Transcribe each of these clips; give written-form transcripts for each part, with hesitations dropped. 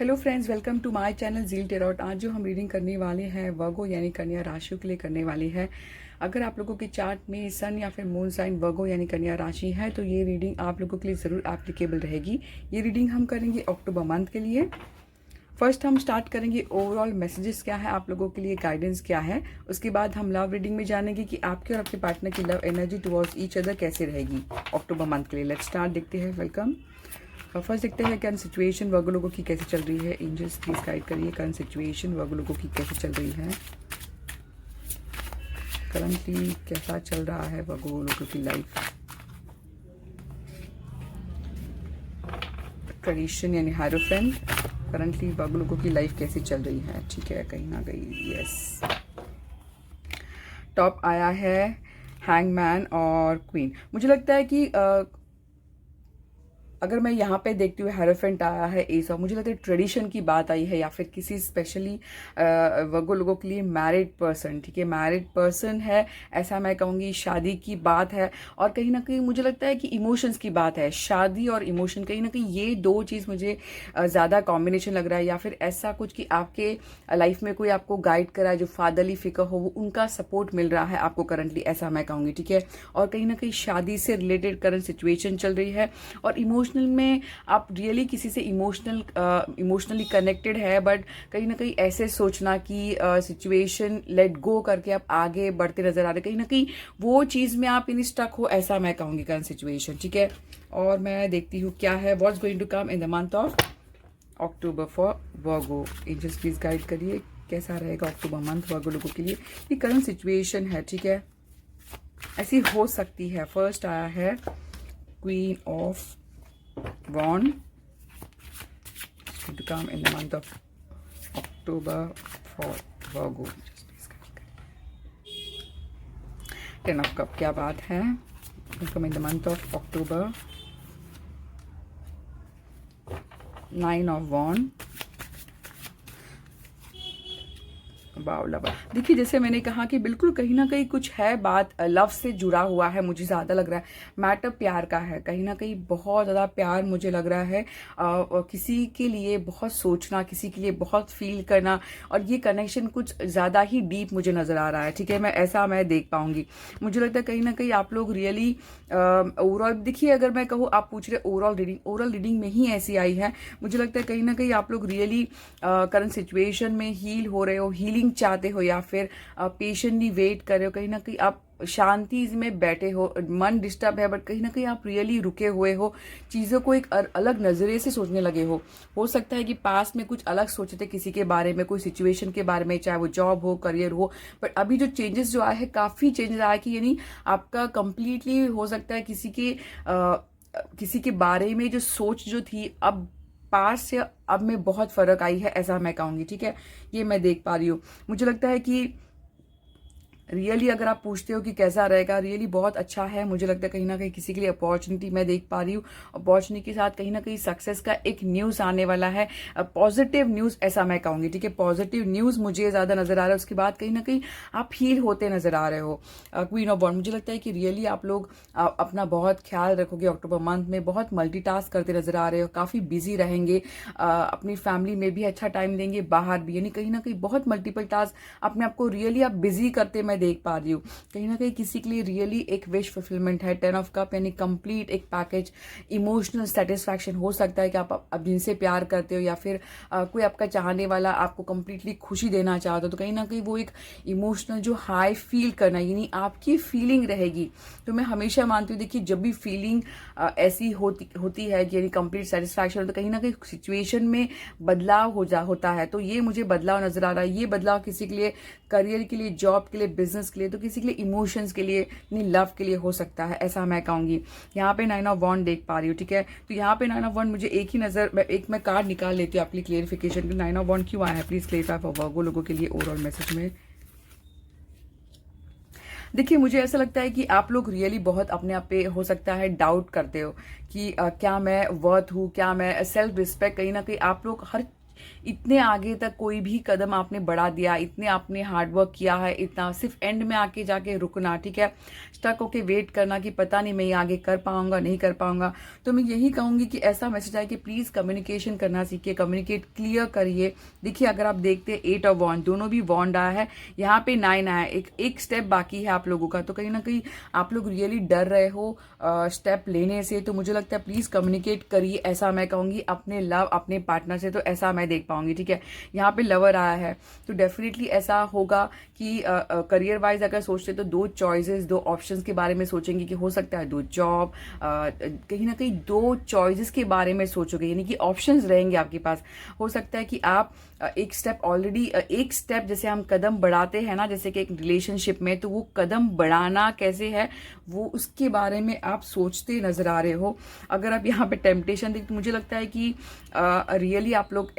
Hello friends, welcome to my channel Zeal Tarot. आज जो हम रीडिंग करने वाले हैं वर्गो यानी कन्या राशि के लिए करने वाली है। अगर आप लोगों के चार्ट में सन या फिर मून साइन वर्गो यानी कन्या राशि है तो ये रीडिंग आप लोगों के लिए ज़रूर एप्लीकेबल रहेगी। ये रीडिंग हम करेंगे अक्टूबर मंथ के लिए। फर्स्ट हम स्टार्ट करेंगे ओवरऑल मैसेजेस क्या है आप लोगों के लिए, गाइडेंस क्या है। उसके बाद हम लव रीडिंग में जानेंगे कि आपके और आपके पार्टनर की love energy towards each other कैसे रहेगी अक्टूबर मंथ के लिए। Let's start. देखते हैं। वेलकम। फर्स्ट देखते हैं करंट सिचुएशन वर्गो लोगों की कैसे चल रही है। एंजल्स प्लीज गाइड करिए करंट सिचुएशन वर्गो लोगों की कैसे चल रही है। करंटली कैसा चल रहा है वर्गो लोगों की लाइफ। ट्रेडिशन यानी हायरोफेंट। करंटली वर्गो लोगों की लाइफ कैसी चल रही है। ठीक है, कहीं ना कहीं यस। टॉप आया है हैंगमैन और क्वीन। मुझे लगता है कि अगर मैं यहाँ पे देखती हूँ हेरोफेंट आया है एस ऑफ, मुझे लगता है ट्रेडिशन की बात आई है या फिर किसी स्पेशली वर्गो लोगों के लिए मैरिड पर्सन। ठीक है, मैरिड पर्सन है ऐसा मैं कहूँगी, शादी की बात है। और कहीं ना कहीं मुझे लगता है कि इमोशंस की बात है। शादी और इमोशन, कहीं ना कहीं ये दो चीज़ मुझे ज़्यादा कॉम्बिनेशन लग रहा है। या फिर ऐसा कुछ कि आपके लाइफ में कोई आपको गाइड करा है, जो फादरली फिकर हो, वो उनका सपोर्ट मिल रहा है आपको करंटली, ऐसा मैं कहूँगी। ठीक है, और कहीं ना कहीं शादी से रिलेटेड करंट सिचुएशन चल रही है। और इमोशनल में आप रियली किसी से इमोशनली कनेक्टेड है, बट कहीं ना कहीं ऐसे सोचना कि सिचुएशन लेट गो करके आप आगे बढ़ते नजर आ रहे। कहीं ना कहीं वो चीज़ में आप इन स्टक हो, ऐसा मैं कहूँगी करंट सिचुएशन। ठीक है, और मैं देखती हूँ क्या है what's going to come in the month of October for Virgo. Angels please guide करिए कैसा रहेगा अक्टूबर मंथ वर्गो लोगों के लिए। ये करंट सिचुएशन है। ठीक है, ऐसी हो सकती है। फर्स्ट आया है queen of Wand to come in the month of October for Virgo. Ten of Cup क्या बात है। Come in the month of October. Nine of Wand. देखिए, जैसे मैंने कहा कि बिल्कुल कहीं ना कहीं कुछ है, बात लव से जुड़ा हुआ है। मुझे ज़्यादा लग रहा है मैटर प्यार का है। कहीं ना कहीं बहुत ज़्यादा प्यार मुझे लग रहा है। किसी के लिए बहुत सोचना, किसी के लिए बहुत फील करना, और ये कनेक्शन कुछ ज़्यादा ही डीप मुझे नज़र आ रहा है। ठीक है, मैं देख पाऊंगी। मुझे लगता है कहीं ना कहीं आप लोग रियली ओवरऑल, देखिए अगर मैं कहूँ, आप पूछ रहे ओवरऑल रीडिंग में ही ऐसी आई है। मुझे लगता है कहीं ना कहीं आप लोग रियली करंट सिचुएशन में हील हो रहे हो, हीलिंग चाहते हो, या फिर पेशेंटली वेट कर रहे हो। कहीं ना कहीं आप शांति में बैठे हो, मन डिस्टर्ब है, बट कहीं ना कहीं आप रियली रुके हुए हो, चीज़ों को एक अलग नज़रिए से सोचने लगे हो सकता है कि पास में कुछ अलग सोचे थे किसी के बारे में, कोई सिचुएशन के बारे में, चाहे वो जॉब हो, करियर हो। बट अभी जो चेंजेस जो आए हैं, काफ़ी चेंजेस आए कि यानी आपका कंप्लीटली हो सकता है किसी के बारे में जो सोच जो थी, अब पास से अब में बहुत फर्क आई है, ऐसा मैं कहूँगी। ठीक है, ये मैं देख पा रही हूँ। मुझे लगता है कि रियली अगर आप पूछते हो कि कैसा रहेगा, रियली बहुत अच्छा है। मुझे लगता है कहीं ना कहीं किसी के लिए अपॉर्चुनिटी मैं देख पा रही हूँ। अपॉर्चुनिटी के साथ कहीं ना कहीं सक्सेस का एक न्यूज़ आने वाला है, पॉजिटिव न्यूज़, ऐसा मैं कहूँगी। ठीक है, पॉजिटिव न्यूज़ मुझे ज़्यादा नज़र आ रहा है। उसके बाद कहीं ना कहीं आप हील होते नज़र आ रहे हो। क्वीन ऑफ वॉन्ड, मुझे लगता है कि रियली आप लोग अपना बहुत ख्याल रखोगे अक्टूबर मंथ में। बहुत मल्टीटास्क करते नज़र आ रहे हो, काफ़ी बिजी रहेंगे, अपनी फैमिली में भी अच्छा टाइम देंगे, बाहर भी, यानी कहीं ना कहीं बहुत मल्टीपल टास्क अपने आप को रियली आप बिजी करते मैं देख पा रही हूँ। कहीं ना कहीं किसी के लिए रियली एक विश फुलफिलमेंट है। 10 ऑफ कप यानी कंप्लीट एक पैकेज, इमोशनल सेटिस्फैक्शन हो सकता है कि आप अब जिनसे प्यार करते हो, या फिर कोई आपका चाहने वाला आपको कंप्लीटली खुशी देना चाहता हो, तो कहीं ना कहीं वो एक इमोशनल जो हाई फील करना, यानी आपकी फीलिंग रहेगी। तो मैं हमेशा मानती हूँ, देखिए जब भी फीलिंग ऐसी होती है यानी कंप्लीट सेटिस्फैक्शन, तो कहीं ना कहीं सिचुएशन में बदलाव होता है। तो ये मुझे बदलाव नजर आ रहा है। ये बदलाव किसी के लिए करियर के लिए, जॉब के लिए, बिजनेस के लिए, तो किसी के लिए इमोशंस के लिए, नहीं लव के लिए हो सकता है, ऐसा मैं कहूँगी। यहाँ पे 9 ऑफ वॉन्ड देख पा रही हूँ। ठीक है, तो यहाँ पे 9 ऑफ वॉन्ड मुझे एक ही मैं कार्ड निकाल लेती हूँ आपके लिए क्लियरिफिकेशन की। 9 ऑफ वॉन्ड क्यों आया है, प्लीज क्लियरिफाई फॉर वर्गो लोगों के लिए ओवरऑल मैसेज में। देखिए, मुझे ऐसा लगता है कि आप लोग रियली बहुत अपने आप पे हो सकता है डाउट करते हो कि क्या मैं वर्थ हूँ, क्या मैं सेल्फ रिस्पेक्ट, कहीं ना कहीं आप लोग हर इतने आगे तक कोई भी कदम आपने बढ़ा दिया, इतने आपने हार्डवर्क किया है, इतना सिर्फ एंड में आके जाके रुकना, ठीक है, स्टक होके वेट करना कि पता नहीं मैं ये आगे कर पाऊंगा नहीं कर पाऊंगा। तो मैं यही कहूंगी कि ऐसा मैसेज आए कि प्लीज कम्युनिकेशन करना सीखिए, कम्युनिकेट क्लियर करिए। देखिए अगर आप देखते हैं 8 ऑफ वॉन्ड, दोनों भी वॉन्ड आया है, यहाँ पे 9 आया है, एक स्टेप बाकी है आप लोगों का। तो कहीं ना कहीं आप लोग रियली डर रहे हो स्टेप लेने से। तो मुझे लगता है प्लीज कम्युनिकेट करिए, ऐसा मैं कहूंगी अपने लव अपने पार्टनर से। तो ऐसा मैं देख पाऊंगी, ठीक है। यहाँ पे लवर आया है तो डेफिनेटली ऐसा होगा कि करियर वाइज अगर सोचते तो दो चॉइसेस, दो ऑप्शंस के बारे में सोचेंगे कि हो सकता है दो जॉब, कहीं ना कहीं दो चॉइसेस के बारे में सोचोगे, यानी कि ऑप्शंस रहेंगे आपके पास। हो सकता है कि आप एक स्टेप ऑलरेडी, एक स्टेप जैसे हम कदम बढ़ाते हैं ना, जैसे कि एक रिलेशनशिप में, तो वो कदम बढ़ाना कैसे है वो उसके बारे में आप सोचते नजर आ रहे हो। अगर आप यहाँ पे टेम्पटेशन देख तो मुझे लगता है कि रियली आप लोग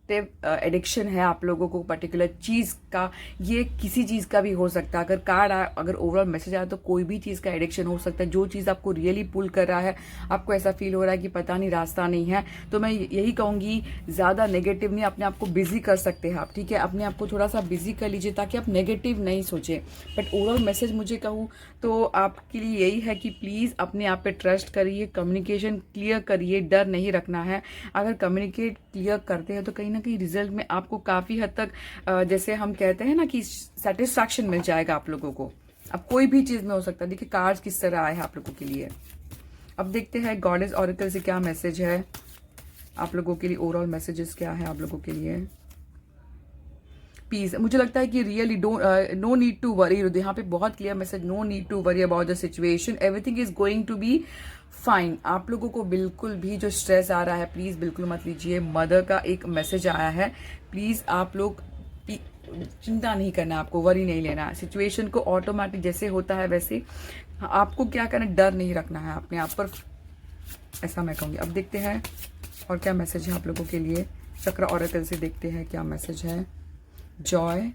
एडिक्शन है आप लोगों को पर्टिकुलर चीज का, ये किसी चीज का भी हो सकता है। अगर कार्ड आया, अगर ओवरऑल मैसेज आया तो कोई भी चीज का एडिक्शन हो सकता है। जो चीज आपको रियली पुल कर रहा है, आपको ऐसा फील हो रहा है कि पता नहीं रास्ता नहीं है, तो मैं यही कहूंगी ज्यादा नेगेटिव नहीं, अपने आप को बिजी कर सकते हैं आप, ठीक है। अपने आप को थोड़ा सा बिजी कर लीजिए ताकि आप नेगेटिव नहीं सोचें। बट ओवरऑल मैसेज मुझे कहूँ तो आपके लिए यही है कि प्लीज अपने आप पे ट्रस्ट करिए, कम्युनिकेशन क्लियर करिए, डर नहीं रखना है। अगर कम्युनिकेट क्लियर करते हैं तो कहीं ना कहीं रिजल्ट में आपको काफी हद तक जैसे हम कहते हैं ना कि सेटिस्फैक्शन मिल जाएगा आप लोगों को। अब कोई भी चीज में हो सकता है। देखिए कार्ड्स किस तरह आए हैं आप लोगों के लिए। अब देखते हैं गॉडेस ऑरेकल से क्या मैसेज है आप लोगों के लिए, ओवरऑल मैसेजेस क्या है आप लोगों के लिए। पीस, मुझे लगता है कि really no need to worry, यहाँ पे बहुत clear message, no need to worry about the situation, everything is going to be fine. आप लोगों को बिल्कुल भी जो स्ट्रेस आ रहा है प्लीज बिल्कुल मत लीजिए। मदर का एक मैसेज आया है, प्लीज आप लोग चिंता नहीं करना, आपको वरी नहीं लेना। सिचुएशन को ऑटोमेटिक जैसे होता है वैसे आपको क्या करना, डर नहीं रखना है अपने आप पर, ऐसा मैं कहूँगी। अब देखते हैं और क्या मैसेज है आप लोगों के लिए। चक्र ऑरेकल से देखते हैं क्या मैसेज है। Joy,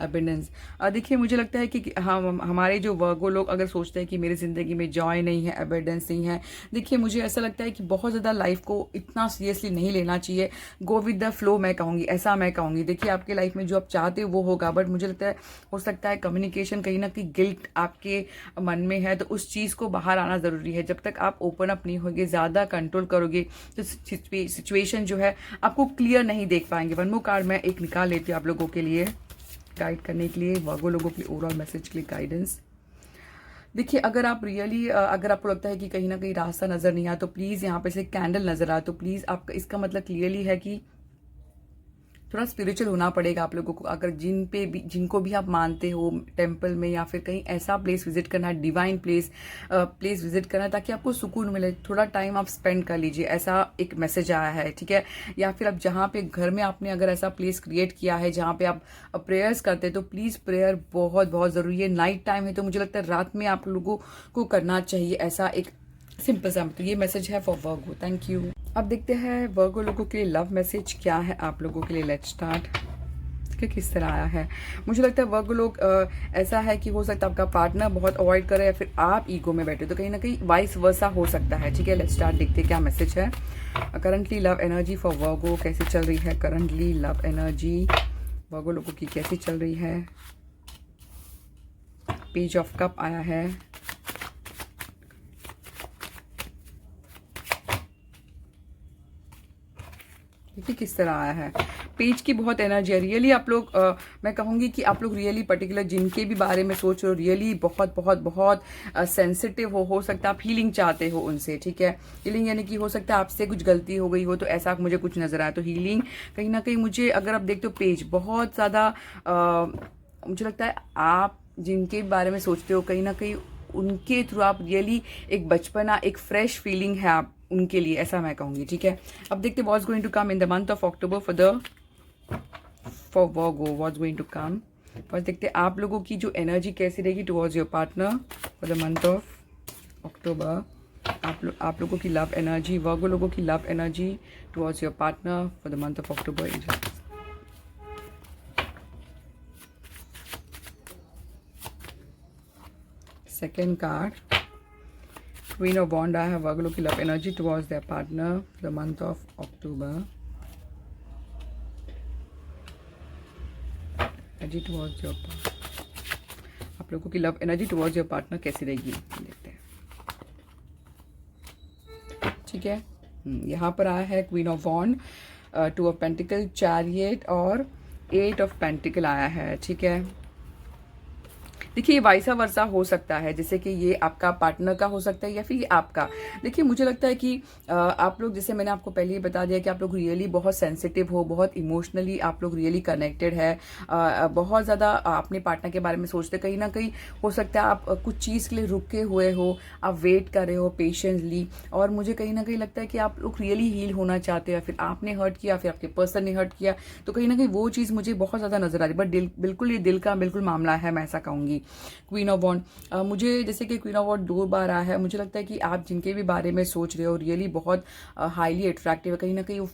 abundance. देखिए मुझे लगता है कि हम हमारे जो वर्गो लोग अगर सोचते हैं कि मेरी ज़िंदगी में जॉय नहीं है, अबेंडेंस नहीं है, देखिए मुझे ऐसा लगता है कि बहुत ज़्यादा लाइफ को इतना सीरियसली नहीं लेना चाहिए। गो विद द फ्लो मैं कहूँगी, ऐसा मैं कहूँगी। देखिए आपके लाइफ में जो आप चाहते हो वो होगा, बट मुझे लगता है हो सकता है कम्युनिकेशन कहीं ना कहीं गिल्ट आपके मन में है, तो उस चीज़ को बाहर आना ज़रूरी है। जब तक आप ओपन अप नहीं होगे, ज़्यादा कंट्रोल करोगे तो सिचुएशन जो है आपको क्लियर नहीं देख पाएंगे। वन मोर कार्ड मैं एक निकाल लेती हूँ आप लोगों के लिए गाइड करने के लिए, वर्गो लोगों के लिए ओवरऑल मैसेज के लिए गाइडेंस। देखिए अगर आप रियली अगर आपको लगता है कि कहीं ना कहीं रास्ता नजर नहीं आया तो प्लीज यहाँ पे से कैंडल नजर आया तो प्लीज आपका इसका मतलब क्लियरली है कि थोड़ा स्पिरिचुअल होना पड़ेगा आप लोगों को। अगर जिनको भी आप मानते हो टेम्पल में या फिर कहीं ऐसा प्लेस विजिट करना है, डिवाइन प्लेस विजिट करना है ताकि आपको सुकून मिले, थोड़ा टाइम आप स्पेंड कर लीजिए, ऐसा एक मैसेज आया है, ठीक है। या फिर आप जहाँ पे घर में आपने अगर ऐसा प्लेस क्रिएट किया है जहाँ पे आप प्रेयर्स करते हैं तो प्लीज प्रेयर बहुत बहुत जरूरी है। नाइट टाइम है तो मुझे लगता है रात में आप लोगों को करना चाहिए, ऐसा एक सिंपल सा। तो ये मैसेज है फॉर वर्गो। Thank you. अब देखते हैं वर्गो लोगों के लिए लव मैसेज क्या है आप लोगों के लिए। Let's start. किस तरह आया है, मुझे लगता है वर्गो लोग ऐसा है कि हो सकता है आपका पार्टनर बहुत अवॉइड करे या फिर आप ईगो में बैठे, तो कहीं ना कहीं वाइस वर्सा हो सकता है, ठीक है। लेट्स स्टार्ट, देखते हैं क्या मैसेज है। करंटली लव एनर्जी फॉर वर्गो कैसी चल रही है। करंटली लव एनर्जी वर्गो लोगों की कैसी चल रही है। पेज ऑफ कप आया है। देखिए किस तरह आया है। पेज की बहुत एनर्जी है। रियली आप लोग मैं कहूँगी कि आप लोग रियली पर्टिकुलर जिनके भी बारे में सोच रहे हो रियली बहुत बहुत बहुत सेंसिटिव हो सकता है आप हीलिंग चाहते हो उनसे, ठीक है। हीलिंग यानी कि हो सकता है आपसे कुछ गलती हो गई हो तो ऐसा मुझे कुछ नजर आया, तो हीलिंग कहीं ना कहीं मुझे अगर आप देखते हो पेज बहुत ज़्यादा मुझे लगता है आप जिनके बारे में सोचते हो कहीं ना कहीं उनके थ्रू आप रियली एक बचपना, एक फ्रेश फीलिंग है आप उनके लिए, ऐसा मैं कहूँगी, ठीक है। अब देखते what's going to come in the month of October for Virgo, what's going to come. First देखते हैं आप लोगों की जो एनर्जी कैसी रहेगी towards your partner for the month of October. आप लोगों की लव एनर्जी, वर्गो लोगों की love energy towards your partner for the month of October. Second card queen of wand आया है। वर्गो की love energy towards their partner for the month of October. Energy towards your आप लोगों की love energy towards your partner कैसी रहेगी देखते हैं। ठीक है, यहाँ पर आया है queen of wand, two of pentacle, chariot और 8 ऑफ पेंटिकल आया है। ठीक है, देखिए ये वाइसा वर्सा हो सकता है, जैसे कि ये आपका पार्टनर का हो सकता है या फिर ये आपका। देखिए मुझे लगता है कि आप लोग, जैसे मैंने आपको पहले ही बता दिया कि आप लोग रियली बहुत सेंसिटिव हो, बहुत इमोशनली आप लोग रियली कनेक्टेड है, बहुत ज़्यादा अपने पार्टनर के बारे में सोचते। कहीं ना कहीं हो सकता है आप कुछ चीज़ के लिए रुके हुए हो, आप वेट कर रहे हो पेशेंसली, और मुझे कहीं ना कहीं लगता है कि आप लोग रियली हील होना चाहते हो, या फिर आपने हर्ट किया, फिर आपके पर्सन ने हर्ट किया, तो कहीं ना कहीं वो चीज़ मुझे बहुत ज़्यादा नजर आ रही है। बट बिल्कुल ये दिल का बिल्कुल मामला है, मैं ऐसा कहूँगी। क्वीन ऑफ वॉन्ड, मुझे जैसे कि क्वीन ऑफ वॉन्ड 2 बार आया है, मुझे लगता है कि आप जिनके भी बारे में सोच रहे हो रियली बहुत हाईली अट्रैक्टिव है। कहीं ना कहीं वो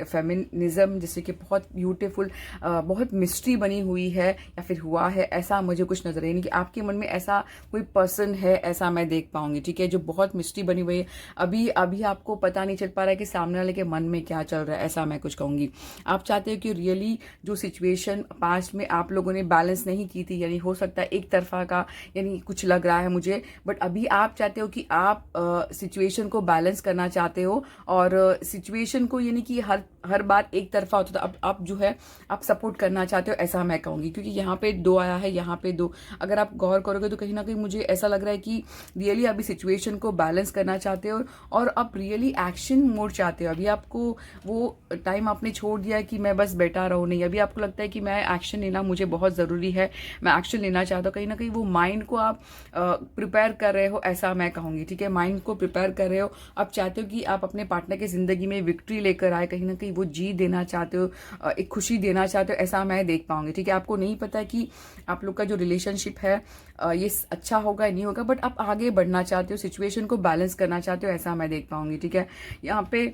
फेमिनिज्म जैसे कि बहुत ब्यूटीफुल, बहुत मिस्ट्री बनी हुई है या फिर हुआ है, ऐसा मुझे कुछ नजर है। यानी कि आपके मन में ऐसा कोई पर्सन है, ऐसा मैं देख पाऊंगी। ठीक है, जो बहुत मिस्ट्री बनी हुई है, अभी अभी आपको पता नहीं चल पा रहा है कि सामने वाले के मन में क्या चल रहा है, ऐसा मैं कुछ कहूंगी। आप चाहते हो कि रियली जो सिचुएशन पास्ट में आप लोगों ने बैलेंस नहीं की थी, यानी हो सकता है एक तरफा का, यानी कुछ लग रहा है मुझे, बट अभी आप चाहते हो कि आप सिचुएशन को बैलेंस करना चाहते हो, और सिचुएशन को, यानी कि हर बार एक तरफा होता था, अब आप जो है आप सपोर्ट करना चाहते हो, ऐसा मैं कहूंगी। क्योंकि यहाँ पे 2 आया है, यहाँ पे 2, अगर आप गौर करोगे तो कहीं ना कहीं मुझे ऐसा लग रहा है कि रियली अभी सिचुएशन को बैलेंस करना चाहते हो, और आप रियली एक्शन मोड चाहते हो। अभी आपको वो टाइम आपने छोड़ दिया है कि मैं बस बैठा रहूं, नहीं, अभी आपको लगता है कि मैं एक्शन लेना मुझे बहुत ज़रूरी है, मैं एक्शन लेना चाहता हूँ। कहीं ना कहीं वो माइंड को आप प्रिपेयर कर रहे हो, ऐसा मैं कहूँगी। ठीक है, माइंड को प्रिपेयर कर रहे हो, आप चाहते हो कि आप अपने पार्टनर की ज़िंदगी में विक्ट्री लेकर आए, कहीं ना कहीं वो जी देना चाहते हो, एक खुशी देना चाहते हो, ऐसा मैं देख पाऊंगी। ठीक है, आपको नहीं पता है कि आप लोग का जो रिलेशनशिप है ये अच्छा होगा या नहीं होगा, बट आप आगे बढ़ना चाहते हो, सिचुएशन को बैलेंस करना चाहते हो, ऐसा मैं देख पाऊंगी। ठीक है, यहाँ पे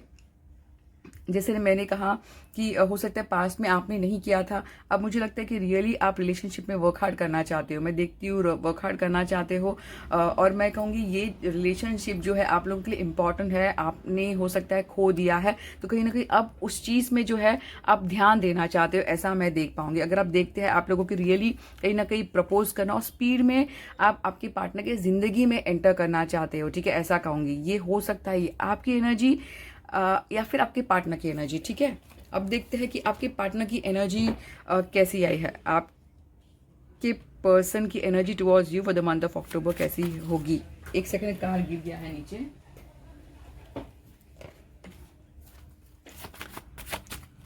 जैसे मैंने कहा कि हो सकता है पास्ट में आपने नहीं किया था, अब मुझे लगता है कि रियली आप रिलेशनशिप में वर्क हार्ड करना चाहते हो, मैं देखती हूँ वर्क हार्ड करना चाहते हो, और मैं कहूँगी ये रिलेशनशिप जो है आप लोगों के लिए इम्पॉर्टेंट है, आपने हो सकता है खो दिया है, तो कहीं ना कहीं अब उस चीज़ में जो है आप ध्यान देना चाहते हो, ऐसा मैं देख पाऊंगी। अगर आप देखते हैं आप लोगों की रियली कहीं ना कहीं प्रपोज करना और स्पीड में आप आपके पार्टनर के जिंदगी में एंटर करना चाहते हो। ठीक है, ऐसा कहूँगी, ये हो सकता है, ये आपकी एनर्जी या फिर आपके पार्टनर की एनर्जी। ठीक है, अब देखते हैं कि आपके पार्टनर की एनर्जी कैसी आई है, आपके पर्सन की energy towards you for the month of October कैसी होगी। एक सेकंड, कार्ड गिर गया है नीचे।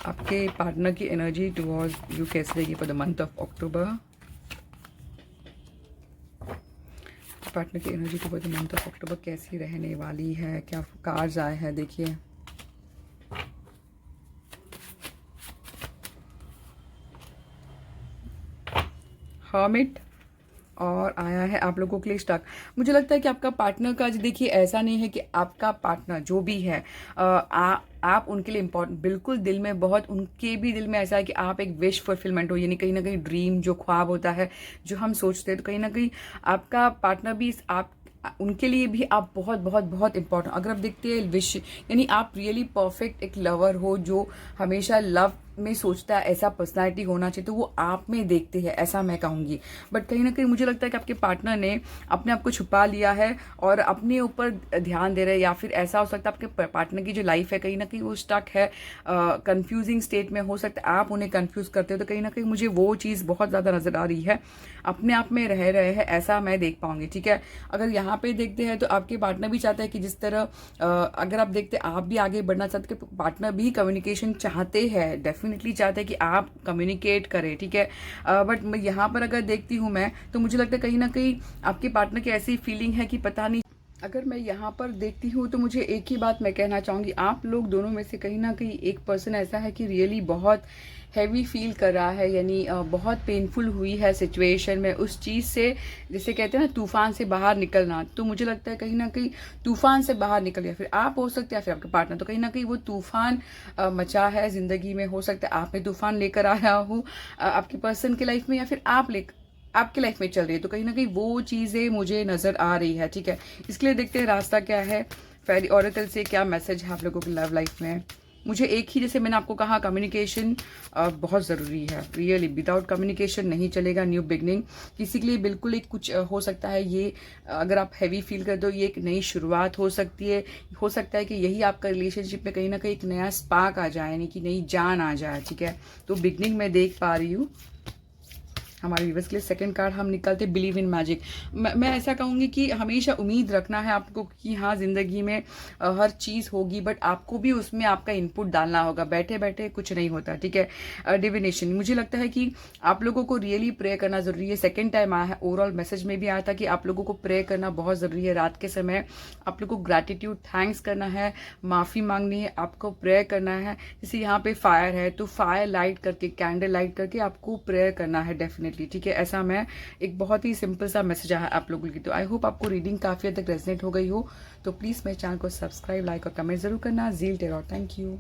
आपके पार्टनर की एनर्जी टुवर्ड्स यू कैसी रहेगी for the month of October. Partner की energy towards the month of October कैसी रहने वाली है, क्या कार्ड्स आए हैं देखिए। हर्मिट, और आया है आप लोगों के लिए स्टक। मुझे लगता है कि आपका पार्टनर का, देखिए ऐसा नहीं है कि आपका पार्टनर जो भी है आप उनके लिए इम्पोर्टेंट, बिल्कुल दिल में बहुत, उनके भी दिल में ऐसा है कि आप एक विश फुलफिलमेंट हो, यानी कहीं ना कहीं ड्रीम जो ख्वाब होता है जो हम सोचते हैं, तो कहीं ना कहीं आपका पार्टनर भी आप उनके लिए भी आप बहुत बहुत बहुत इंपॉर्टेंट। अगर आप देखते हैं विश, यानी आप रियली परफेक्ट एक लवर हो जो हमेशा लव में सोचता है, ऐसा पर्सनालिटी होना चाहिए, तो वो आप में देखते हैं, ऐसा मैं कहूँगी। बट कहीं ना कहीं मुझे लगता है कि आपके पार्टनर ने अपने आप को छुपा लिया है और अपने ऊपर ध्यान दे रहे हैं, या फिर ऐसा हो सकता है आपके पार्टनर की जो लाइफ है कहीं ना कहीं वो स्टक है, कंफ्यूजिंग स्टेट में, हो सकता है आप उन्हें कंफ्यूज करते हो, तो कहीं ना कहीं मुझे वो चीज़ बहुत ज़्यादा नजर आ रही है, अपने आप में रह रहे हैं, ऐसा मैं देख पाऊंगी। ठीक है, अगर यहाँ पे देखते हैं तो आपके पार्टनर भी चाहते हैं कि जिस तरह अगर आप देखते हैं आप भी आगे बढ़ना चाहते हैं, पार्टनर भी कम्युनिकेशन चाहते हैं, डेफिनेटली चाहते हैं कि आप कम्युनिकेट करें। ठीक है, बट यहाँ पर अगर देखती हूँ मैं, तो मुझे लगता है कहीं ना कहीं आपके पार्टनर की ऐसी फीलिंग है कि पता नहीं। अगर मैं यहाँ पर देखती हूँ तो मुझे एक ही बात मैं कहना चाहूँगी, आप लोग दोनों में से कहीं ना कहीं एक पर्सन ऐसा है कि रियली बहुत हैवी फील कर रहा है, यानी बहुत पेनफुल हुई है सिचुएशन में, उस चीज़ से जिसे कहते हैं ना तूफान से बाहर निकलना, तो मुझे लगता है कहीं ना कहीं तूफान से बाहर निकल गया, फिर आप हो सकते हैं फिर आपके पार्टनर, तो कहीं ना कहीं वो तूफान मचा है ज़िंदगी में, हो सकता है आपने तूफान लेकर आया हो आपके पर्सन की लाइफ में, या फिर आपकी लाइफ में चल रही है, तो कहीं ना कहीं वो चीज़ें मुझे नज़र आ रही है। ठीक है, इसके लिए देखते हैं रास्ता क्या है, फेरी ऑरेकल से क्या मैसेज है आप लोगों की लव लाइफ में। मुझे एक ही, जैसे मैंने आपको कहा, कम्युनिकेशन बहुत ज़रूरी है। रियली विदाउट कम्युनिकेशन नहीं चलेगा न्यू बिगनिंग। किसी के लिए बिल्कुल एक कुछ हो सकता है, ये अगर आप हैवी फील करते हो, ये एक नई शुरुआत हो सकती है। हो सकता है कि यही आपका रिलेशनशिप में कहीं ना कहीं एक नया स्पार्क आ जाए, यानी कि नई जान आ जाए, ठीक है। तो बिगनिंग मैं देख पा रही हूँ। हमारे व्यूवर्स के लिए सेकंड कार्ड हम निकालते बिलीव इन मैजिक। मैं ऐसा कहूँगी कि हमेशा उम्मीद रखना है आपको कि हाँ, ज़िंदगी में हर चीज़ होगी, बट आपको भी उसमें आपका इनपुट डालना होगा। बैठे बैठे कुछ नहीं होता, ठीक है। डिविनेशन, मुझे लगता है कि आप लोगों को रियली प्रे करना ज़रूरी है। सेकेंड टाइम आया है, ओवरऑल मैसेज में भी आया था कि आप लोगों को प्रे करना बहुत ज़रूरी है। रात के समय आप लोग को ग्रैटिट्यूड, थैंक्स करना है, माफ़ी मांगनी है, आपको प्रेयर करना है। जैसे यहाँ पे फायर है तो फायर लाइट करके, कैंडल लाइट करके आपको प्रेयर करना है डेफिनेटली, ठीक है। ऐसा मैं एक बहुत ही सिंपल सा मैसेज आया आप लोगों की। तो आई होप आपको रीडिंग काफ़ी हद तक रेजनेट हो गई हो। तो प्लीज़ मेरे चैनल को सब्सक्राइब, लाइक और कमेंट जरूर करना। Zeal Tarot, thank you.